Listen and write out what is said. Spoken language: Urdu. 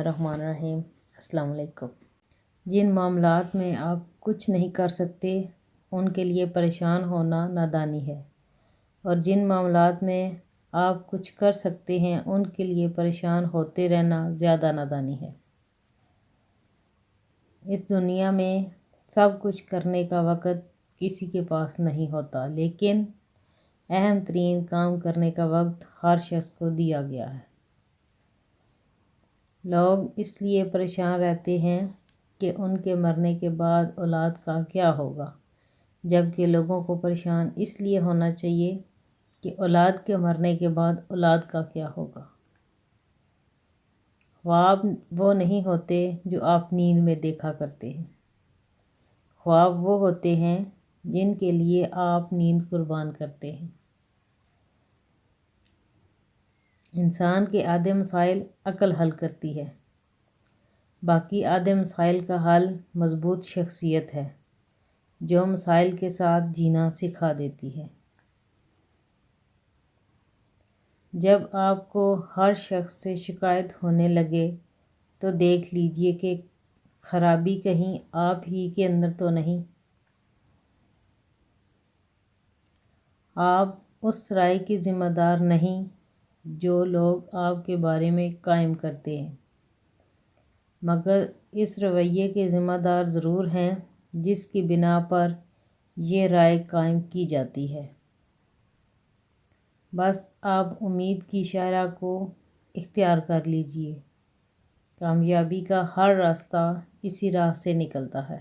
الرحمن الرحیم۔ السلام علیکم۔ جن معاملات میں آپ کچھ نہیں کر سکتے ان کے لیے پریشان ہونا نادانی ہے، اور جن معاملات میں آپ کچھ کر سکتے ہیں ان کے لیے پریشان ہوتے رہنا زیادہ نادانی ہے۔ اس دنیا میں سب کچھ کرنے کا وقت کسی کے پاس نہیں ہوتا، لیکن اہم ترین کام کرنے کا وقت ہر شخص کو دیا گیا ہے۔ لوگ اس لیے پریشان رہتے ہیں کہ ان کے مرنے کے بعد اولاد کا کیا ہوگا، جبکہ لوگوں کو پریشان اس لیے ہونا چاہیے کہ اولاد کے مرنے کے بعد اولاد کا کیا ہوگا۔ خواب وہ نہیں ہوتے جو آپ نیند میں دیکھا کرتے ہیں، خواب وہ ہوتے ہیں جن کے لیے آپ نیند قربان کرتے ہیں۔ انسان کے آدھے مسائل عقل حل کرتی ہے، باقی آدھے مسائل کا حل مضبوط شخصیت ہے جو مسائل کے ساتھ جینا سکھا دیتی ہے۔ جب آپ کو ہر شخص سے شکایت ہونے لگے تو دیکھ لیجئے کہ خرابی کہیں آپ ہی کے اندر تو نہیں۔ آپ اس رائے کی ذمہ دار نہیں جو لوگ آپ کے بارے میں قائم کرتے ہیں، مگر اس رویے کے ذمہ دار ضرور ہیں جس کی بنا پر یہ رائے قائم کی جاتی ہے۔ بس آپ امید کی شاہراہ کو اختیار کر لیجئے، کامیابی کا ہر راستہ اسی راہ سے نکلتا ہے۔